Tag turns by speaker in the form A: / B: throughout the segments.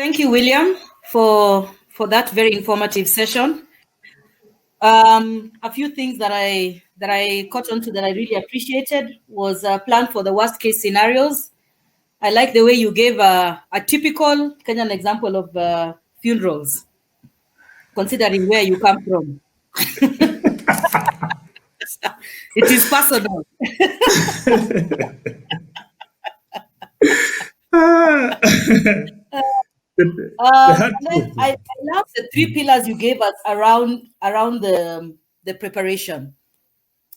A: Thank you, William, for that very informative session. A few things that I caught on to that I really appreciated was a plan for the worst case scenarios. I like the way you gave a typical Kenyan example of funerals, considering where you come from. It is personal. I love the three pillars you gave us around the preparation,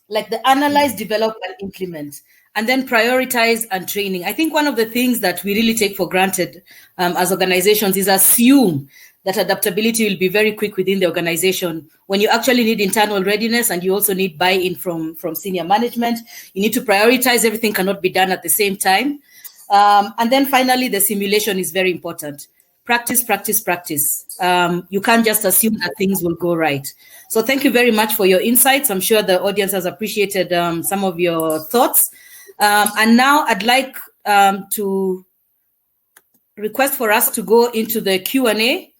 A: like the analyze, develop, and implement, and then prioritize and training. I think one of the things that we really take for granted as organizations is assume that adaptability will be very quick within the organization when you actually need internal readiness and you also need buy-in from senior management. You need to prioritize. Everything cannot be done at the same time. And then finally, the simulation is very important. Practice, practice, practice. You can't just assume that things will go right. So thank you very much for your insights. I'm sure the audience has appreciated some of your thoughts. And now I'd like to request for us to go into the Q&A.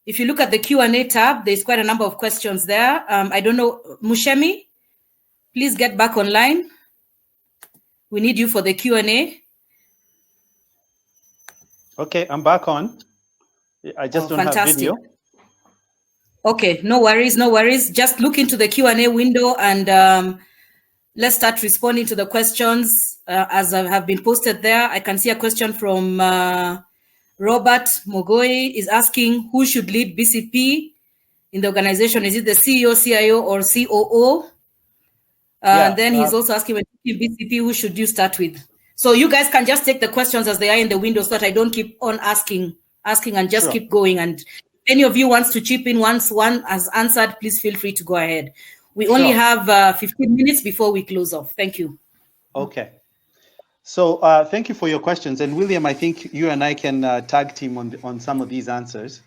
A: If you look at the Q&A tab, there's quite a number of questions there. I don't know, Mushemi, please get back online. We need you for the Q&A.
B: Okay, I'm back on. I just don't have video.
A: Okay, no worries, no worries. Just look into the Q&A window and let's start responding to the questions as have been posted there. I can see a question from Robert Mogoi is asking who should lead BCP in the organization. Is it the CEO, CIO, or COO? And then he's also asking when BCP, who should you start with? So you guys can just take the questions as they are in the window so that I don't keep on asking and just keep going. And if any of you wants to chip in once one has answered, please feel free to go ahead. We only have 15 minutes before we close off. Thank you.
B: Okay. So thank you for your questions. And William, I think you and I can tag team on some of these answers.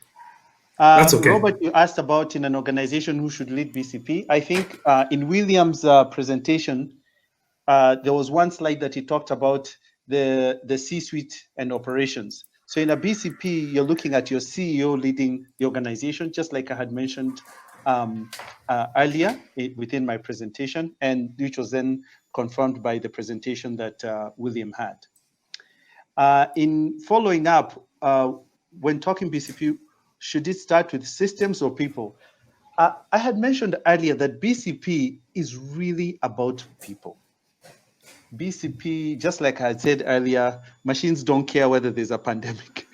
C: That's okay.
B: Robert, you asked about in an organization who should lead BCP. I think in William's presentation, there was one slide that he talked about the C-suite and operations. So in a BCP, you're looking at your CEO leading the organization, just like I had mentioned earlier within my presentation, and which was then confirmed by the presentation that William had. In following up, when talking BCP, should it start with systems or people? I had mentioned earlier that BCP is really about people. BCP, just like I said earlier, machines don't care whether there's a pandemic.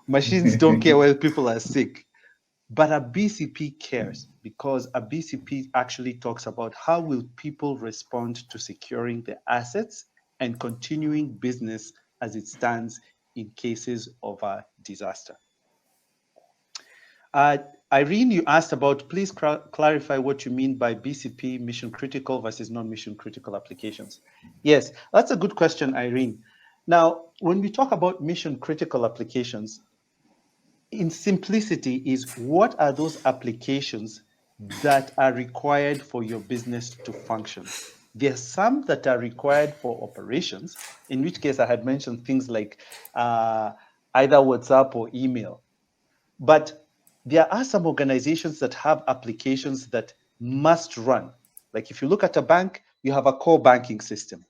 B: Machines don't care whether people are sick. But a BCP cares because a BCP actually talks about how will people respond to securing their assets and continuing business as it stands in cases of a disaster. Irene, you asked about, please clarify what you mean by BCP mission critical versus non-mission critical applications. Yes, that's a good question, Irene. Now, when we talk about mission critical applications, in simplicity is what are those applications that are required for your business to function? There are some that are required for operations, in which case I had mentioned things like either WhatsApp or email. But there are some organizations that have applications that must run. Like if you look at a bank, you have a core banking system.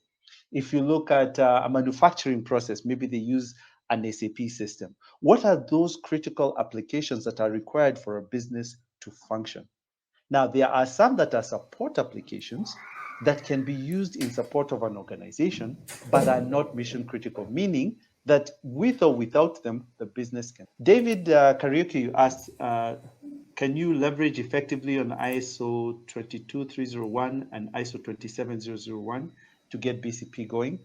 B: If you look at a manufacturing process, maybe they use an SAP system. What are those critical applications that are required for a business to function? Now, there are some that are support applications that can be used in support of an organization, but are not mission critical, meaning that with or without them, the business can. David Karaoke, you asked, can you leverage effectively on ISO 22301 and ISO 27001 to get BCP going?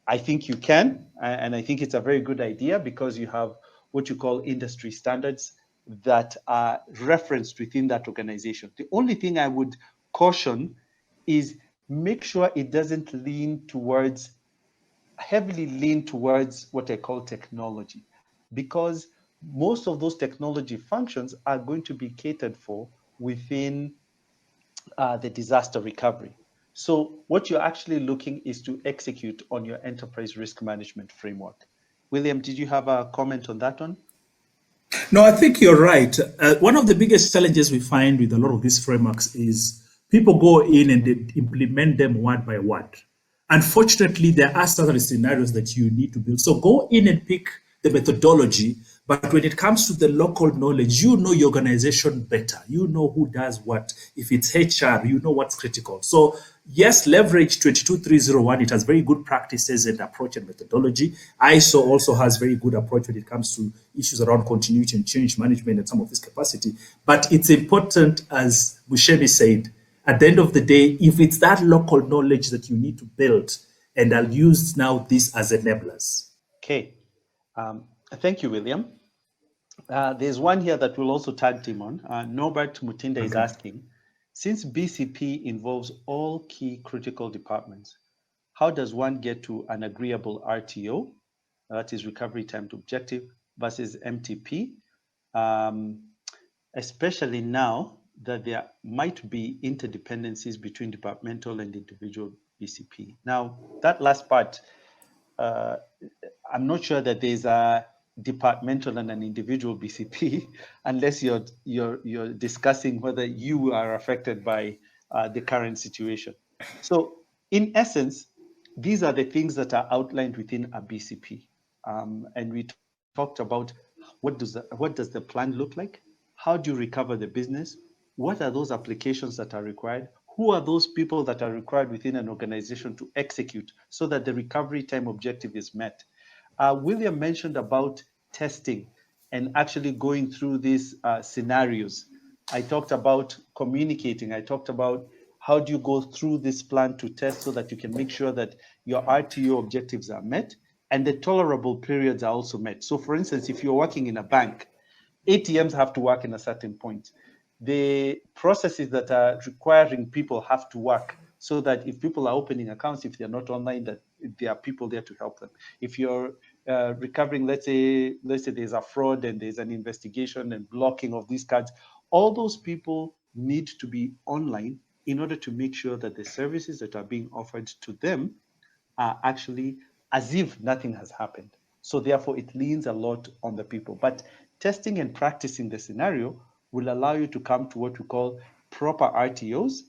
B: I think you can, and I think it's a very good idea because you have what you call industry standards that are referenced within that organization. The only thing I would caution is make sure it doesn't heavily lean towards what I call technology, because most of those technology functions are going to be catered for within the disaster recovery. So what you're actually looking is to execute on your enterprise risk management framework. William, did you have a comment on that one?
C: No, I think you're right. One of the biggest challenges we find with a lot of these frameworks is people go in and they implement them word by word. Unfortunately, there are certain scenarios that you need to build. So go in and pick the methodology, but when it comes to the local knowledge, you know your organization better. You know who does what. If it's HR, you know what's critical. So yes, leverage 22301. It has very good practices and approach and methodology. ISO also has very good approach when it comes to issues around continuity and change management and some of this capacity. But it's important, as Bushemi said, at the end of the day, if it's that local knowledge that you need to build, and I'll use now this as enablers.
B: Okay. Thank you, William. There's one here that we'll also tag team on. Norbert Mutinda is
C: Okay.
B: asking, since BCP involves all key critical departments, how does one get to an agreeable RTO, that is recovery time to objective, versus MTP, um, especially now that there might be interdependencies between departmental and individual BCP? Now, that last part, uh, I'm not sure that there's a departmental and an individual BCP unless you're discussing whether you are affected by the current situation. So, in essence, these are the things that are outlined within a BCP, and we talked about what does the plan look like? How do you recover the business? What are those applications that are required? Who are those people that are required within an organization to execute so that the recovery time objective is met? William mentioned about testing and actually going through these scenarios. I talked about communicating. I talked about how do you go through this plan to test so that you can make sure that your RTO objectives are met and the tolerable periods are also met. So, for instance, if you're working in a bank, ATMs have to work in a certain point. The processes that are requiring people have to work so that if people are opening accounts, if they're not online, that there are people there to help them. If you're recovering, let's say there's a fraud and there's an investigation and blocking of these cards, all those people need to be online in order to make sure that the services that are being offered to them are actually as if nothing has happened. So therefore, it leans a lot on the people. But testing and practicing the scenario will allow you to come to what we call proper RTOs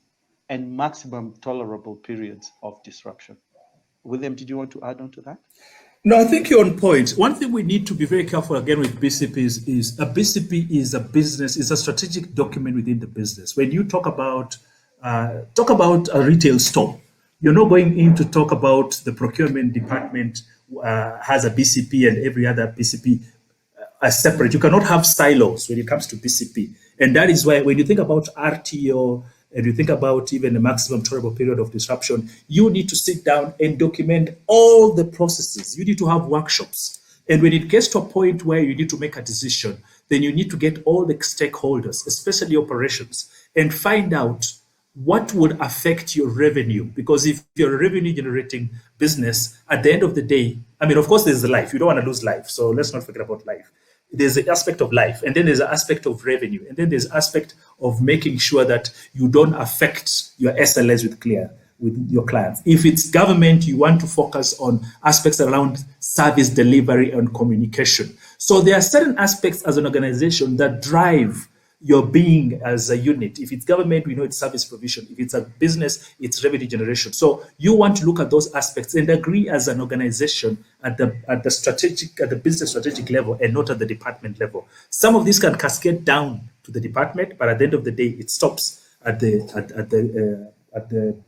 B: and maximum tolerable periods of disruption. William, did you want to add on to that?
C: No, I think you're on point. One thing we need to be very careful again with BCPs is a BCP is a business, is a strategic document within the business. When you talk about a retail store, you're not going in to talk about the procurement department has a BCP and every other BCP are separate. You cannot have silos when it comes to BCP. And that is why when you think about RTO and you think about even the maximum tolerable period of disruption, you need to sit down and document all the processes. You need to have workshops. And when it gets to a point where you need to make a decision, then you need to get all the stakeholders, especially operations, and find out what would affect your revenue. Because if you're a revenue generating business, at the end of the day, I mean, of course, there's the life. You don't want to lose life. So let's not forget about life. There's the aspect of life, and then there's the aspect of revenue, and then there's aspect of making sure that you don't affect your SLAs with your clients. If it's government, you want to focus on aspects around service delivery and communication. So there are certain aspects as an organization that drive your being as a unit. If it's government, we know it's service provision. If it's a business, it's revenue generation. So you want to look at those aspects and agree as an organization at the business strategic level and not at the department level. Some of these can cascade down to the department, but at the end of the day, it stops at the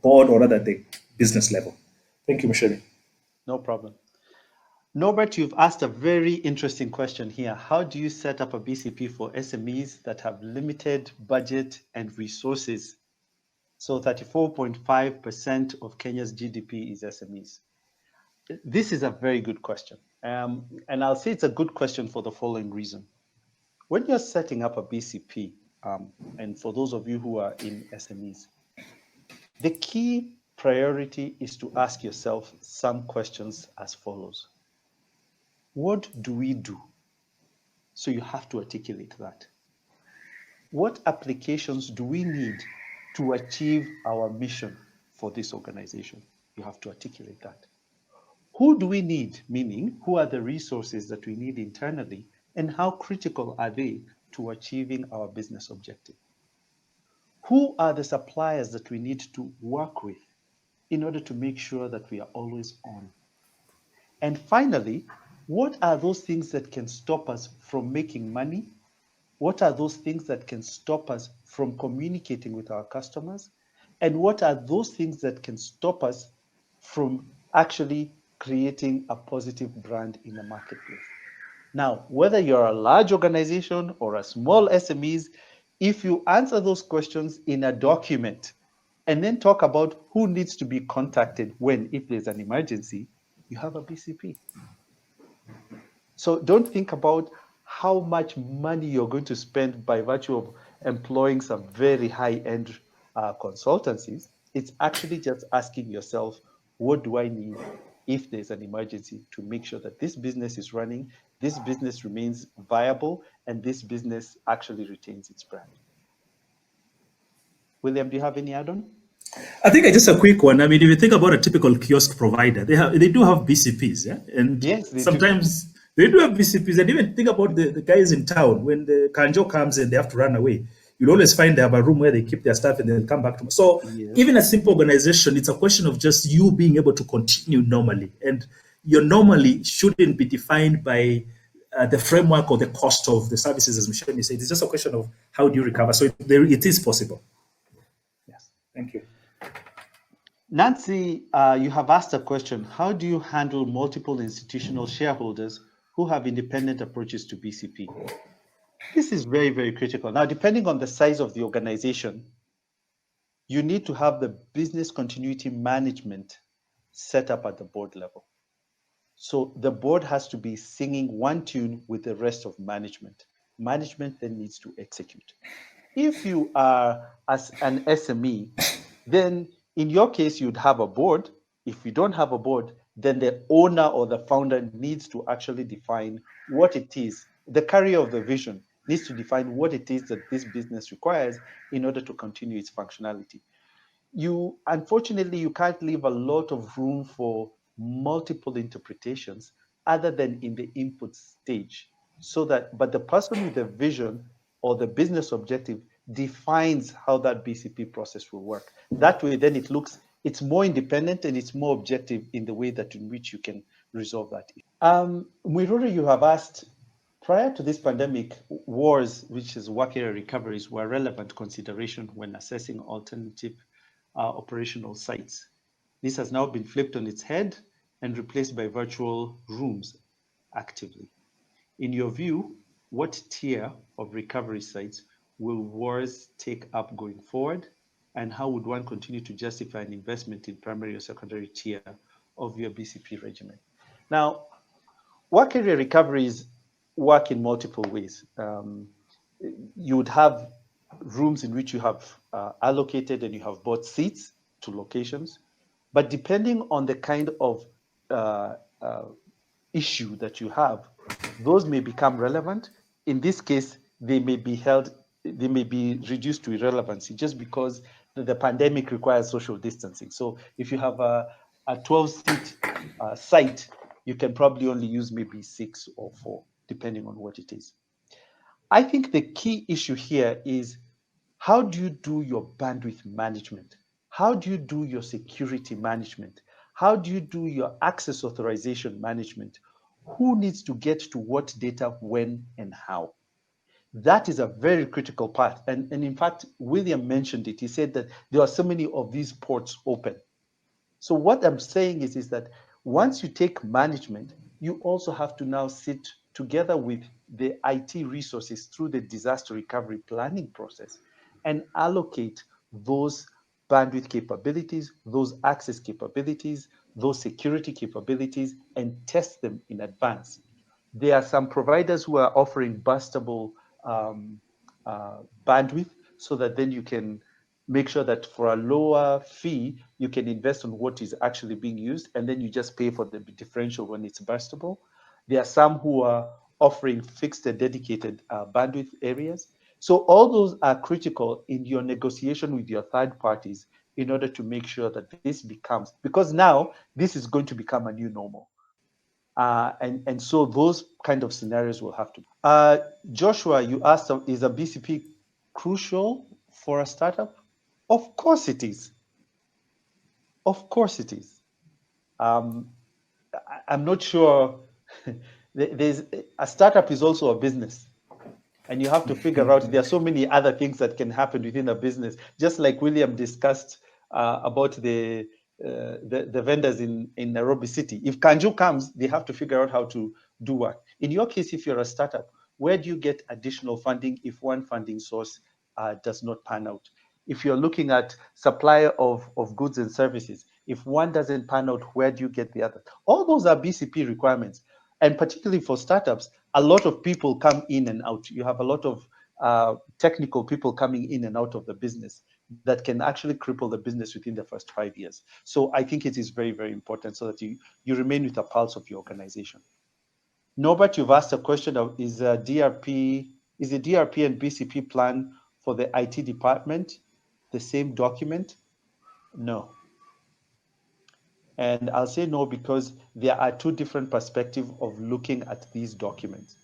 C: board or rather at the business level. Thank you, Michelle.
B: No problem. Norbert, you've asked a very interesting question here. How do you set up a BCP for SMEs that have limited budget and resources? So 34.5% of Kenya's GDP is SMEs. This is a very good question. And I'll say it's a good question for the following reason. When you're setting up a BCP, and for those of you who are in SMEs, the key priority is to ask yourself some questions as follows. What do we do? So you have to articulate that. What applications do we need to achieve our mission for this organization? You have to articulate that. Who do we need? Meaning, who are the resources that we need internally? and how critical are they to achieving our business objective? Who are the suppliers that we need to work with in order to make sure that we are always on? And finally, what are those things that can stop us from making money? What are those things that can stop us from communicating with our customers? And what are those things that can stop us from actually creating a positive brand in the marketplace? Now, whether you're a large organization or a small SMEs, if you answer those questions in a document and then talk about who needs to be contacted when, if there's an emergency, you have a BCP. So don't think about how much money you're going to spend by virtue of employing some very high-end consultancies. It's actually just asking yourself, what do I need if there's an emergency to make sure that this business is running, this business remains viable, and this business actually retains its brand? William, do you have any add-on?
C: I think just a quick one. I mean, if you think about a typical kiosk provider, they do have BCPs, yeah, and
B: Yes, they do.
C: sometimes they do have BCPs. And even think about the guys in town when the kanjo comes and they have to run away. You'll always find they have a room where they keep their stuff and they'll come back to. So
B: Yes.
C: even a simple organization, it's a question of just you being able to continue normally, and your normally shouldn't be defined by the framework or the cost of the services, as Michelle said. It's just a question of how do you recover. So it is possible.
B: Yes.
C: Thank you.
B: Nancy, you have asked a question. How do you handle multiple institutional shareholders who have independent approaches to BCP? This is very, very critical. Now, depending on the size of the organization, you need to have the business continuity management set up at the board level. So the board has to be singing one tune with the rest of management. Management then needs to execute. If you are as an SME, then in your case, you'd have a board. If you don't have a board, then the owner or the founder needs to actually define what it is. The carrier of the vision needs to define what it is that this business requires in order to continue its functionality. Unfortunately, you can't leave a lot of room for multiple interpretations other than in the input stage. But the person with the vision or the business objective defines how that BCP process will work. That way, then it's more independent and it's more objective in the way that in which you can resolve that issue. Mwiruri, you have asked, prior to this pandemic, wars, which is work area recoveries, were relevant consideration when assessing alternative operational sites. This has now been flipped on its head and replaced by virtual rooms actively. In your view, what tier of recovery sites will wars take up going forward? And how would one continue to justify an investment in primary or secondary tier of your BCP regimen? Now, work area recoveries work in multiple ways. You would have rooms in which you have allocated and you have bought seats to locations. But depending on the kind of uh, uh, issue that you have, those may become relevant. In this case, they may be reduced to irrelevancy just because the pandemic requires social distancing. So if you have a 12-seat site, you can probably only use maybe 6 or 4, depending on what it is. I think the key issue here is, how do you do your bandwidth management? How do you do your security management? How do you do your access authorization management? Who needs to get to what data, when, and how? That is a very critical part. And in fact, William mentioned it. He said that there are so many of these ports open. So what I'm saying is that once you take management, you also have to now sit together with the IT resources through the disaster recovery planning process and allocate those bandwidth capabilities, those access capabilities, those security capabilities, and test them in advance. There are some providers who are offering burstable um, bandwidth so that then you can make sure that for a lower fee, you can invest on what is actually being used, and then you just pay for the differential when it's burstable. There are some who are offering fixed and dedicated bandwidth areas. So all those are critical in your negotiation with your third parties in order to make sure that this becomes, because now this is going to become a new normal. And so those kind of scenarios will have to. Joshua, you asked, is a BCP crucial for a startup? Of course it is. Of course it is. I'm not sure. There's a startup is also a business, and you have to figure out there are so many other things that can happen within a business. Just like William discussed about the vendors in Nairobi City. If Kanju comes, they have to figure out how to do work. In your case, if you're a startup, where do you get additional funding if one funding source does not pan out? If you're looking at supply of goods and services, if one doesn't pan out, where do you get the other? All those are BCP requirements. And particularly for startups, a lot of people come in and out. You have a lot of technical people coming in and out of the business that can actually cripple the business within the first 5 years. So I think it is very, very important so that you remain with the pulse of your organization. Norbert, you've asked a question of is the DRP and BCP plan for the IT department the same document? No. And I'll say no because there are two different perspectives of looking at these documents.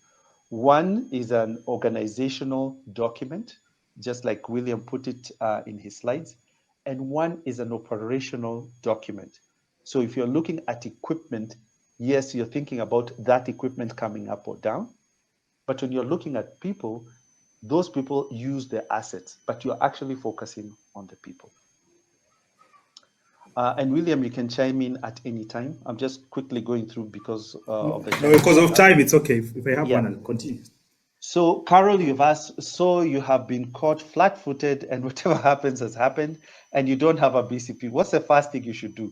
B: One is an organizational document, just like William put it in his slides, and one is an operational document. So if you're looking at equipment, yes, you're thinking about that equipment coming up or down. But when you're looking at people, those people use their assets, but you're actually focusing on the people. And William, you can chime in at any time. I'm just quickly going through because of the time.
C: No, because of time, it's okay. If I have one, I'll continue.
B: So, Carol, you've asked, so you have been caught flat-footed and whatever happens has happened and you don't have a BCP. What's the first thing you should do?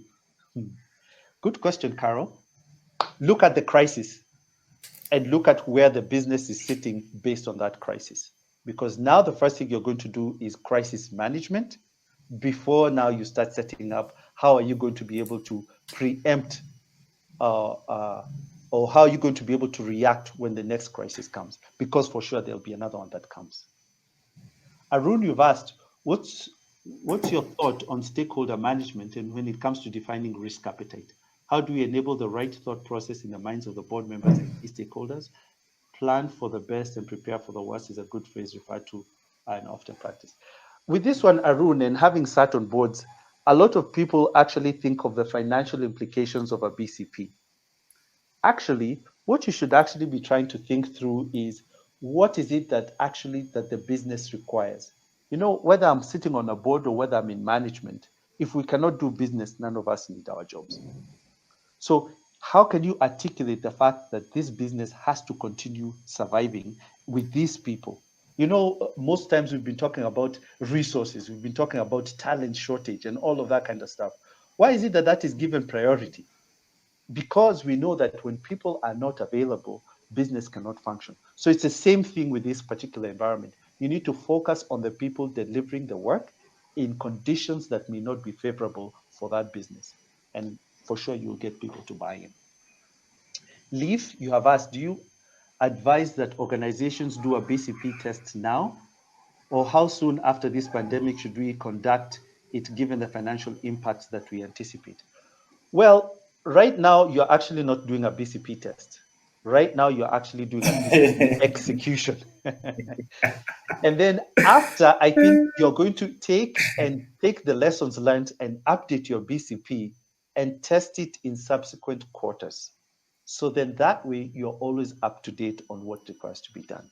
B: Good question, Carol. Look at the crisis and look at where the business is sitting based on that crisis. Because now the first thing you're going to do is crisis management. Before now you start setting up, how are you going to be able to preempt or how are you going to be able to react when the next crisis comes? Because for sure there'll be another one that comes. Arun, you've asked, what's your thought on stakeholder management and when it comes to defining risk appetite? How do we enable the right thought process in the minds of the board members and key stakeholders? Plan for the best and prepare for the worst is a good phrase referred to and often practiced. With this one, Arun, and having sat on boards, a lot of people actually think of the financial implications of a BCP. Actually, what you should actually be trying to think through is what is it that the business requires? You know, whether I'm sitting on a board or whether I'm in management, if we cannot do business, none of us need our jobs. So how can you articulate the fact that this business has to continue surviving with these people? You know, most times we've been talking about resources, we've been talking about talent shortage and all of that kind of stuff. Why is it that that is given priority? Because we know that when people are not available, business cannot function. So it's the same thing with this particular environment. You need to focus on the people delivering the work in conditions that may not be favorable for that business. And for sure, you'll get people to buy in. Leaf, you have asked, do you advise that organizations do a BCP test now? Or how soon after this pandemic should we conduct it given the financial impacts that we anticipate? Well, right now, you're actually not doing a BCP test. Right now, you're actually doing a BCP execution. And then after, I think you're going to take the lessons learned and update your BCP and test it in subsequent quarters. So then that way, you're always up to date on what requires to be done.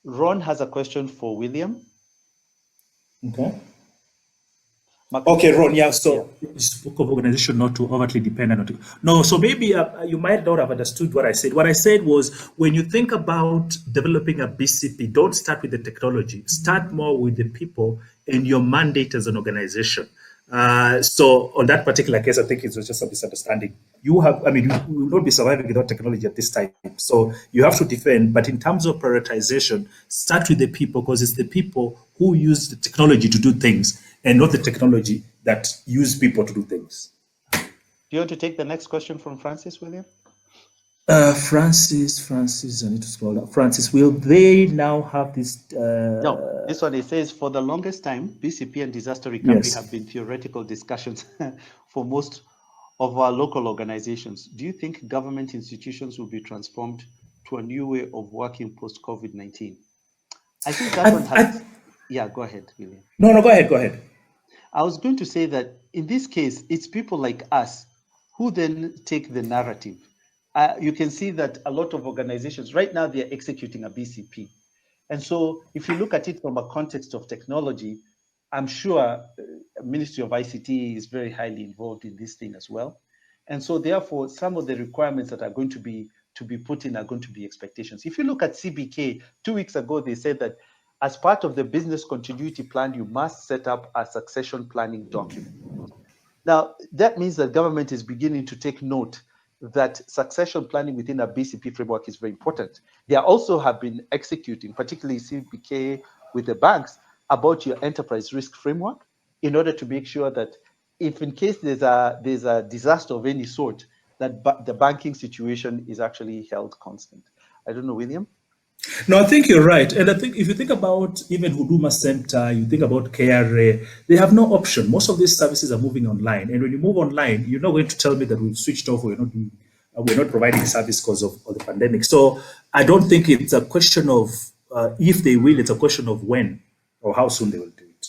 B: Ron has a question for William.
C: Okay. Okay, Ron, yeah, so you spoke of organization not to overtly depend on it. No, so maybe you might not have understood what I said. What I said was when you think about developing a BCP, don't start with the technology. Start more with the people and your mandate as an organization. So on that particular case, I think it was just a misunderstanding. You will not be surviving without technology at this time. So you have to defend. But in terms of prioritization, start with the people because it's the people who use the technology to do things and not the technology that use people to do things.
B: Do you want to take the next question from Francis, William?
C: Francis, I need to scroll up. Francis, will they now have this?
B: No, this one, it says, for the longest time, BCP and disaster recovery have been theoretical discussions for most of our local organizations, do you think government institutions will be transformed to a new way of working post COVID-19? I think that one has, yeah, go ahead, William.
C: No, go ahead.
B: I was going to say that in this case, it's people like us who then take the narrative. You can see that a lot of organizations right now, they're executing a BCP. And so if you look at it from a context of technology, I'm sure Ministry of ICT is very highly involved in this thing as well. And so therefore, some of the requirements that are going to be put in are going to be expectations. If you look at CBK, 2 weeks ago, they said that as part of the business continuity plan, you must set up a succession planning document. Now, that means that government is beginning to take note that succession planning within a BCP framework is very important. They also have been executing, particularly CBK with the banks, about your enterprise risk framework in order to make sure that if in case there's a disaster of any sort, that the banking situation is actually held constant. I don't know, William?
C: No, I think you're right. And I think if you think about even Huduma Center, you think about KRA, they have no option. Most of these services are moving online. And when you move online, you're not going to tell me that we've switched off or we're not providing service because of the pandemic. So I don't think it's a question of if they will, it's a question of when or how soon they will do it.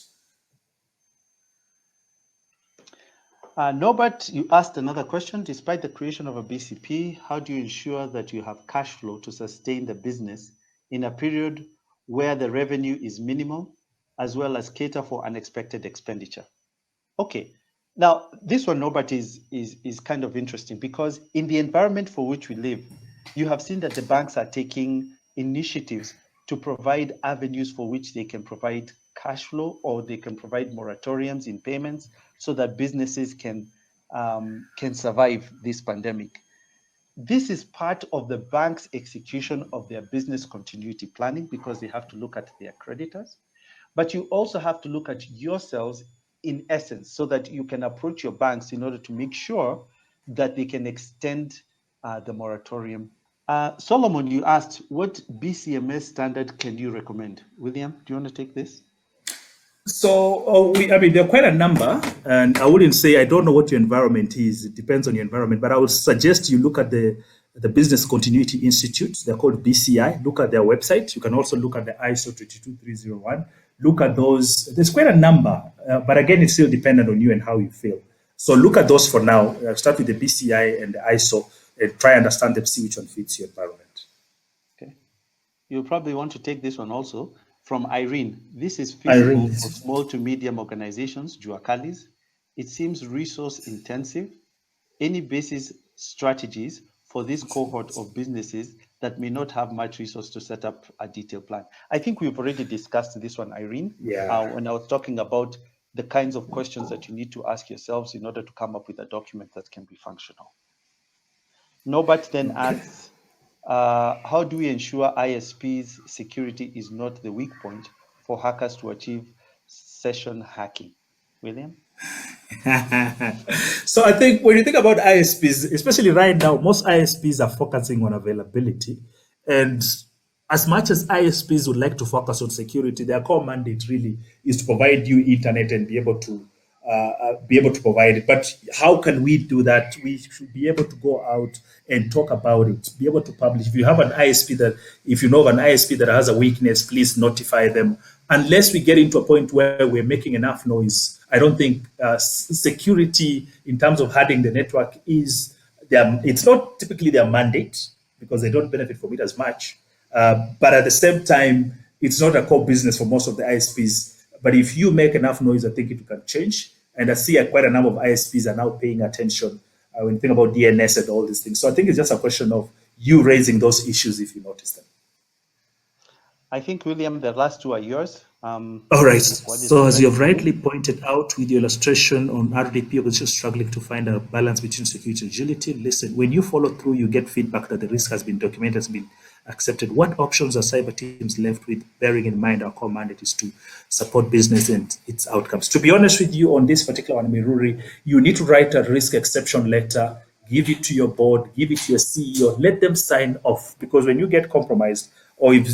B: Norbert, you asked another question. Despite the creation of a BCP, how do you ensure that you have cash flow to sustain the business in a period where the revenue is minimal, as well as cater for unexpected expenditure? Okay, now this one, Norbert, is kind of interesting because in the environment for which we live, you have seen that the banks are taking initiatives to provide avenues for which they can provide cash flow or they can provide moratoriums in payments so that businesses can survive this pandemic. This is part of the bank's execution of their business continuity planning because they have to look at their creditors. But you also have to look at yourselves in essence so that you can approach your banks in order to make sure that they can extend the moratorium. Solomon, you asked, what BCMS standard can you recommend? William, do you want to take this?
C: So, there are quite a number, and I wouldn't say I don't know what your environment is. It depends on your environment, but I would suggest you look at the Business Continuity Institute. They're called BCI. Look at their website. You can also look at the ISO 22301. Look at those. There's quite a number, but again, it's still dependent on you and how you feel. So look at those for now. Start with the BCI and the ISO and try and understand them, see which one fits your environment.
B: Okay. You'll probably want to take this one also. From Irene, this is feasible for small to medium organizations, Juakalis. It seems resource intensive. Any basis strategies for this cohort of businesses that may not have much resource to set up a detailed plan? I think we've already discussed this one, Irene, when I was talking about the kinds of questions that you need to ask yourselves in order to come up with a document that can be functional. Norbert then asks, how do we ensure ISP's security is not the weak point for hackers to achieve session hacking? William?
C: So I think when you think about ISPs, especially right now, most ISPs are focusing on availability. And as much as ISPs would like to focus on security, their core mandate really is to provide you internet and be able to provide it. But how can we do that? We should be able to go out and talk about it, be able to publish. If you know of an ISP that has a weakness, please notify them. Unless we get into a point where we're making enough noise, I don't think security in terms of hardening the network it's not typically their mandate because they don't benefit from it as much. But at the same time, it's not a core business for most of the ISPs. But if you make enough noise, I think it can change. And I see quite a number of ISPs are now paying attention when you think about DNS and all these things. So I think it's just a question of you raising those issues if you notice them.
B: I think, William, the last two are yours.
C: All right. So as you have rightly pointed out with your illustration on RDP, you're just struggling to find a balance between security and agility. Listen, when you follow through, you get feedback that the risk has been documented, has been accepted. What options are cyber teams left with, bearing in mind our core mandate is to support business and its outcomes? To be honest with you, on this particular one, Miruri, you need to write a risk exception letter, give it to your board, give it to your CEO, let them sign off. Because when you get compromised or if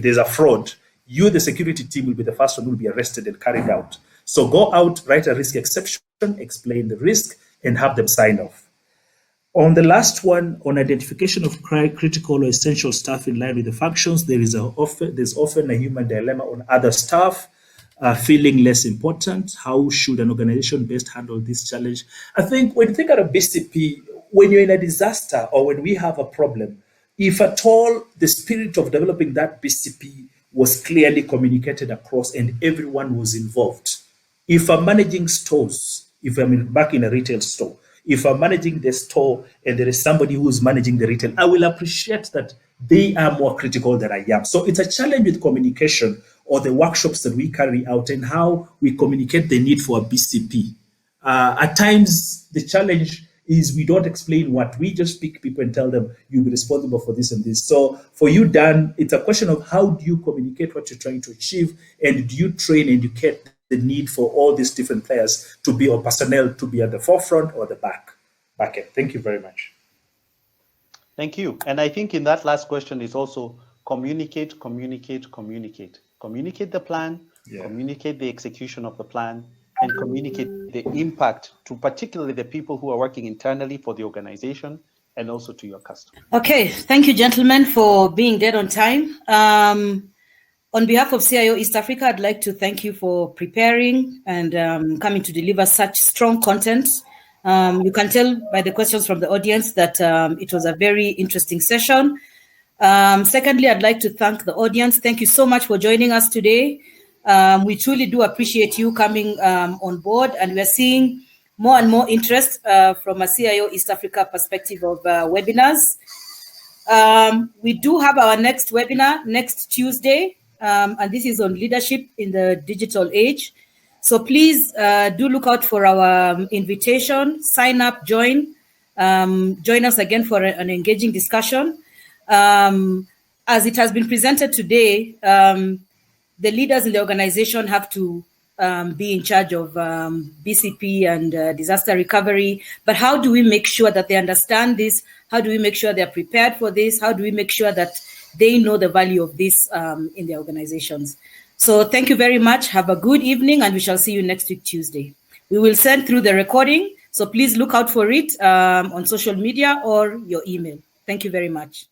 C: there's a fraud, you, the security team, will be the first one who will be arrested and carried out. So go out, write a risk exception, explain the risk, and have them sign off. On the last one, on identification of critical or essential staff in line with the functions, there's often a human dilemma on other staff feeling less important. How should an organization best handle this challenge? I think when you think about BCP, when you're in a disaster or when we have a problem, if at all the spirit of developing that BCP was clearly communicated across and everyone was involved. If I'm managing stores, if I'm back in a retail store, if I'm managing the store and there is somebody who's managing the retail, I will appreciate that they are more critical than I am. So it's a challenge with communication or the workshops that we carry out and how we communicate the need for a BCP. At times, the challenge is we don't explain what. We just pick people and tell them, you'll be responsible for this and this. So for you, Dan, it's a question of how do you communicate what you're trying to achieve, and do you train and educate the need for all these different players to be, or personnel to be at the forefront or the back end. Thank you very much.
B: Thank you. And I think in that last question is also communicate. Communicate the plan, communicate the execution of the plan, and communicate the impact to particularly the people who are working internally for the organization and also to your customers.
A: Okay, thank you, gentlemen, for being dead on time. On behalf of CIO East Africa, I'd like to thank you for preparing and coming to deliver such strong content. You can tell by the questions from the audience that it was a very interesting session. Secondly, I'd like to thank the audience. Thank you so much for joining us today. We truly do appreciate you coming on board, and we're seeing more and more interest from a CIO East Africa perspective of webinars. We do have our next webinar next Tuesday, and this is on leadership in the digital age. So please do look out for our invitation, sign up, join us again for an engaging discussion. As it has been presented today, the leaders in the organization have to be in charge of BCP and disaster recovery. But how do we make sure that they understand this? How do we make sure they're prepared for this? How do we make sure that they know the value of this in their organizations? So thank you very much. Have a good evening, and we shall see you next week, Tuesday. We will send through the recording, so please look out for it on social media or your email. Thank you very much.